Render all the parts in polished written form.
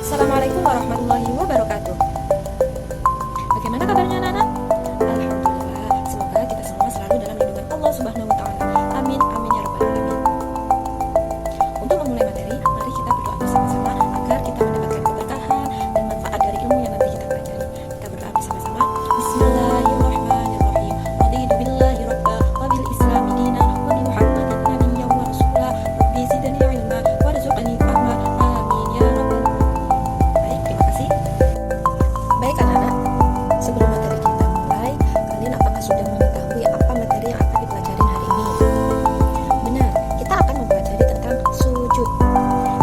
Assalamualaikum warahmatullahi wabarakatuh. Bagaimana kabarnya anak-anak? Alhamdulillah, semoga kita semua selalu dalam lindungan Allah Subhanahu wa taala. Amin amin ya rabbal alamin. Untuk memulai materi, mari kita berdoa bersama-sama agar kita mendapatkan keberkahan dan manfaat dari ilmu yang nanti kita pelajari. Kita berdoa bersama-sama. Bismillahirrahmanirrahim. Raditu billahi rabba wa bil islami dina wa bi Muhammadin nabiyyan wa rasula. Rabbi zidni ilma warzuqni fahma. Amin ya rabbal alamin. Baik, terima kasih. Baik anak-anak, sebelum materi kita mulai, kalian apakah sudah mengetahui apa materi yang akan dipelajari hari ini? Benar, kita akan mempelajari tentang sujud.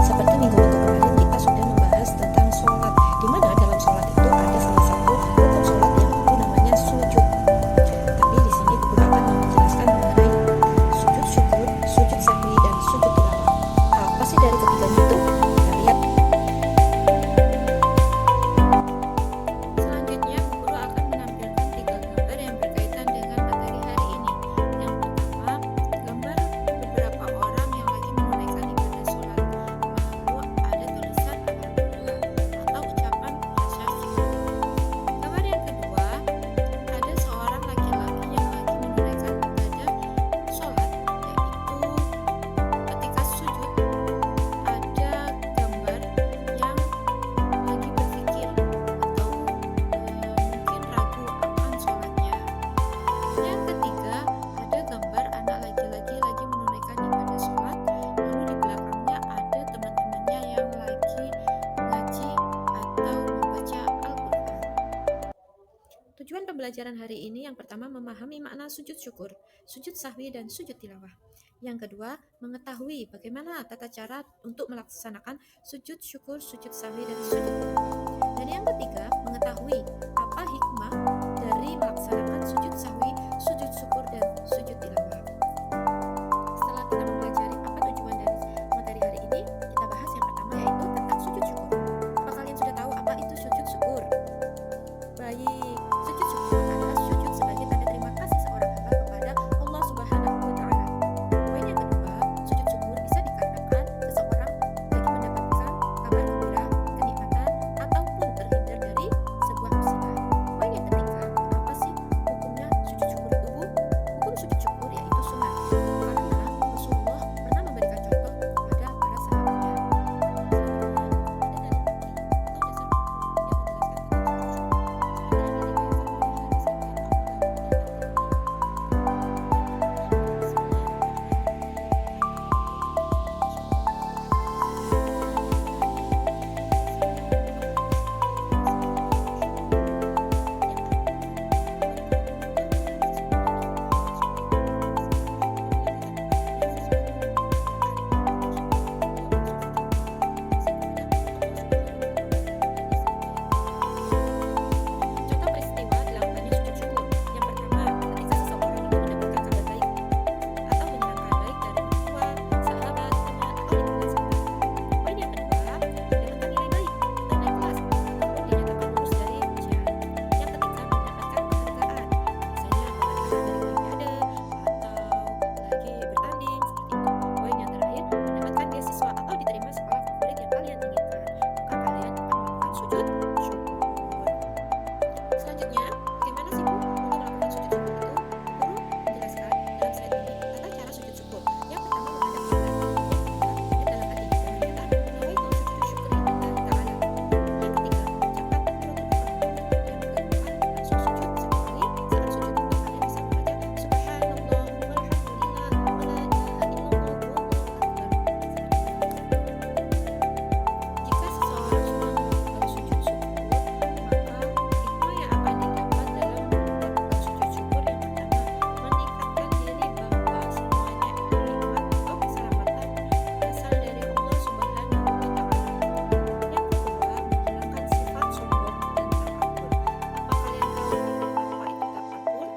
Seperti minggu-minggu kemarin kita sudah membahas tentang sholat, di mana dalam sholat itu ada salah satu rukun sholat yang itu namanya sujud. Tapi di sini guru akan menjelaskan mengenai sujud syukur, sujud sahwi, dan sujud tilawah. Apa sih dari ketiganya itu? Kita lihat. Selanjutnya, guru akan menampilkan 3 gambar yang berkaitan dengan materi hari ini. Yang pertama, gambar beberapa orang yang lagi menunaikan ibadah sholat. Lalu ada tulisan alhamdulillah atau ucapan rasa syukur. Gambar yang kedua, ada seorang laki-laki yang lagi menunaikan ibadah sholat, yaitu ketika sujud ada gambar yang lagi berpikir atau mungkin ragu akan sholatnya. Yang ketiga, ada gambar anak laki-laki lagi menunaikan ibadah sholat, lalu di belakangnya ada teman-temannya yang lagi ngaji atau membaca Al-Quran. Tujuan pembelajaran hari ini yang pertama memahami makna sujud syukur, sujud sahwi, dan sujud tilawah. Yang kedua, mengetahui bagaimana tata cara untuk melaksanakan sujud syukur, sujud sahwi, dan sujud tilawah. Dan yang ketiga, mengetahui apa hikmah dari melaksanakan sujud sahwi, sujud syukur, dan sujud tilawah. Setelah kita mempelajari apa tujuan dari materi hari ini, kita bahas yang pertama yaitu tentang sujud syukur. Apa kalian sudah tahu apa itu sujud syukur? Baik, sujud syukur adalah sujud sebagai tanda terima kasih seorang hamba kepada Allah Subhanahu wa taala. Poin yang kedua, sujud syukur bisa dikarenakan seseorang lagi mendapatkan kabar gembira, kenikmatan, ataupun terhindar dari sebuah musibah. Poin yang ketiga, apa sih hukumnya sujud syukur itu, Bu? Hukum sujud syukur yaitu sunnah, karena Rasulullah pernah memberikan contoh kepada para sahabatnya. Contoh peristiwa dilakukannya sujud syukur. Yang pertama, ketika seseorang itu mendapatkan kabar baik atau menyenangkan baik dari orang tua, sahabat, teman, atau lingkungan sekitar. Poin yang kedua, mendapatkan nilai baik atau naik kelas ataupun dinyatakan lulus dari ujian. Yang ketiga, mendapatkan penghargaan, misalnya penghargaan dari olimpiade atau lagi bertanding seperti itu. Poin yang terakhir, mendapatkan beasiswa atau diterima sekolah favorit yang kalian inginkan. Maka kalian akan melakukan sujud syukur. Selanjutnya, bagaimana sih Bu untuk melakukan sujud syukur itu? Guru menjelaskan dalam slide ini tata cara sujud syukur. Yang pertama, menghadap kiblat. Yang kedua, dalam hati kita menyatakan nawaitu sujudu syukri lillahi ta'ala. Yang ketiga, mengucapkan takbiratul ihram. Yang keempat, langsung sujud sekali. Saat sujud itu kalian bisa membaca subhanallah walhamdulillah wa la ilaha illallah wallahu akbar. Jika seseorang sudah melakukan sujud syukur, maka hikmah yang akan didapat dalam melakukan sujud syukur yang pertama, meningkatkan diri bahwa semuanya itu nikmat atau keselamatan berasal dari Allah Subhanahu wa taala. Yang kedua, menghilangkan sifat sombong dan takabur. Apa kalian tahu apa itu takabur?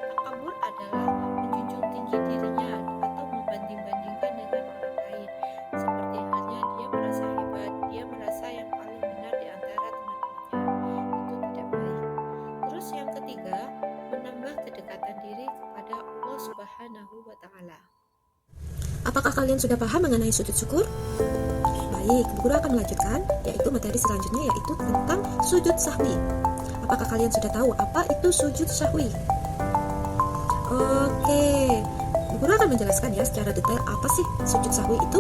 Takabur adalah menjunjung tinggi dirinya atau membanding-bandingkan dengan orang lain. Seperti halnya dia merasa hebat, dia merasa yang paling benar di antara teman-temannya. Itu tidak baik. Terus yang ketiga, menambah kedekatan diri kepada Allah Subhanahu wa taala. Apakah kalian sudah paham mengenai sujud syukur? Baik. Baik, guru akan melanjutkan, yaitu materi selanjutnya yaitu tentang sujud sahwi. Apakah kalian sudah tahu apa itu sujud sahwi? Oke, guru akan menjelaskan ya secara detail apa sih sujud sahwi itu.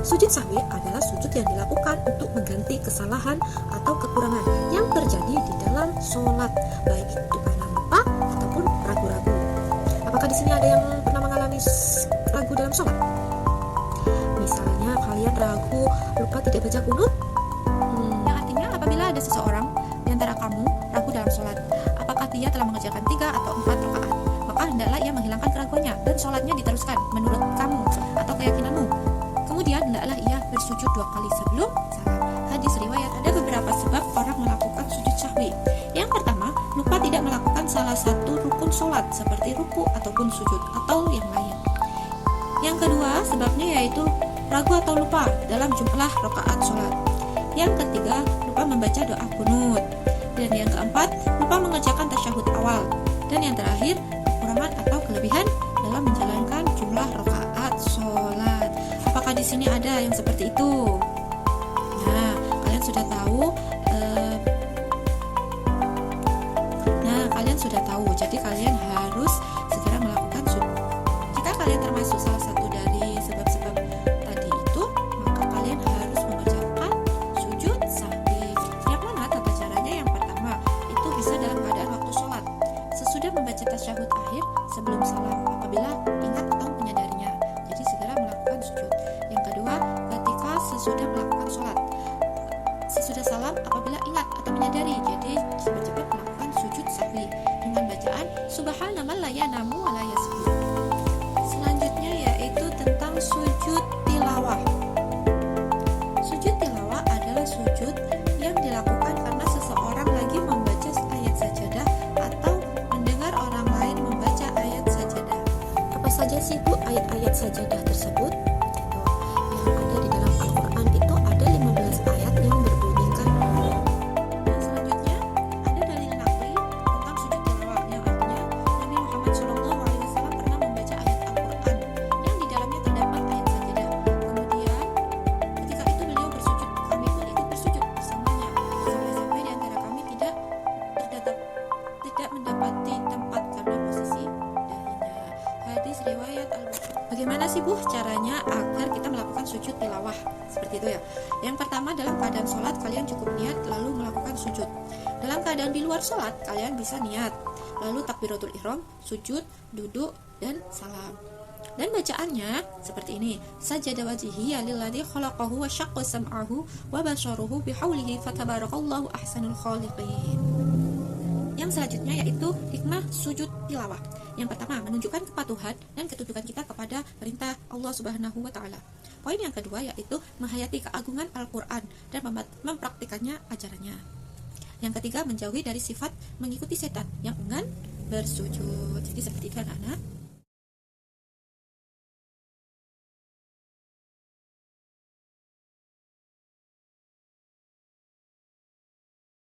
Sujud sahwi adalah sujud yang dilakukan untuk mengganti kesalahan atau kekurangan yang terjadi di dalam sholat, baik itu karena lupa ataupun ragu-ragu. Apakah di sini ada yang pernah mengalami ragu dalam sholat? Misalnya kalian ragu lupa tidak baca kunut. Yang artinya apabila ada seseorang di antara kamu ragu dalam sholat, apakah dia telah mengerjakan 3 atau 4 rakaat, maka hendaklah ia menghilangkan keraguannya dan sholatnya diteruskan menurut kamu atau keyakinanmu. Kemudian hendaklah ia bersujud 2 kali sebelum salam. Hadis riwayat. Ada beberapa sebab orang melakukan sujud sahwi. Yang pertama, lupa tidak melakukan salah satu rukun sholat seperti ruku ataupun sujud atau yang lain. Yang kedua, sebabnya yaitu ragu atau lupa dalam jumlah rakaat sholat. Yang ketiga, lupa membaca doa kunut. Dan yang keempat, lupa mengerjakan tasyahud awal. Dan yang terakhir, kekurangan atau kelebihan dalam menjalankan jumlah rakaat sholat. Apakah di sini ada yang seperti itu? Nah, kalian sudah tahu. Jadi kalian harus segera melakukan sujud. Jika kalian termasuk salah satu dari sebab-sebab tadi itu, maka kalian harus mengerjakan sujud sahwi. Yang mana tata caranya? Yang pertama, itu bisa dalam keadaan waktu sholat, sesudah membaca tasyahud akhir sebelum salam apabila ingat atau menyadarinya. Jadi segera melakukan sujud. Yang kedua, ketika sesudah melakukan sholat, sesudah salam apabila ingat atau menyadari. Jadi cepat-cepat melakukan sujud sahwi dengan bacaan subhanallah la yanamu wa la yasbih. Selanjutnya yaitu tentang sujud tilawah. Sujud tilawah adalah sujud yang dilakukan karena seseorang lagi membaca ayat sajadah atau mendengar orang lain membaca ayat sajadah. Apa saja sih Bu ayat-ayat sajadah tersebut? Yang ada di dalam Al-Quran itu ada 15 ayat yang berbunyikan. Dan selanjutnya ada dalil naqli tentang sujud tilawah yang artinya Nabi Muhammad SAW pernah membaca ayat Al-Quran yang di dalamnya terdapat ayat sajadah. Kemudian ketika itu beliau bersujud, kami pun ikut bersujud bersamanya, sampai-sampai di antara kami tidak mendapati tempat karena posisi dahinya. Hadis riwayat Al-Bukhari. Bagaimana sih Bu caranya agar kita melakukan sujud tilawah seperti itu ya? Yang pertama, dalam keadaan sholat kalian cukup niat lalu melakukan sujud. Dalam keadaan di luar sholat kalian bisa niat lalu takbiratul ihram, sujud, duduk, dan salam. Dan bacaannya seperti ini: sajada wajhihi lilladzi khalaqahu wa syaqqa sam'ahu wa basaruhu bihaulihi fatabarakallahu ahsanul khaliqin. Yang selanjutnya yaitu hikmah sujud tilawah. Yang pertama, menunjukkan kepatuhan dan ketundukan kita kepada perintah Allah Subhanahu wa taala. Poin yang kedua yaitu menghayati keagungan Al-Qur'an dan mempraktikannya ajarannya. Yang ketiga, menjauhi dari sifat mengikuti setan yang enggan bersujud. Jadi seperti itu anak-anak.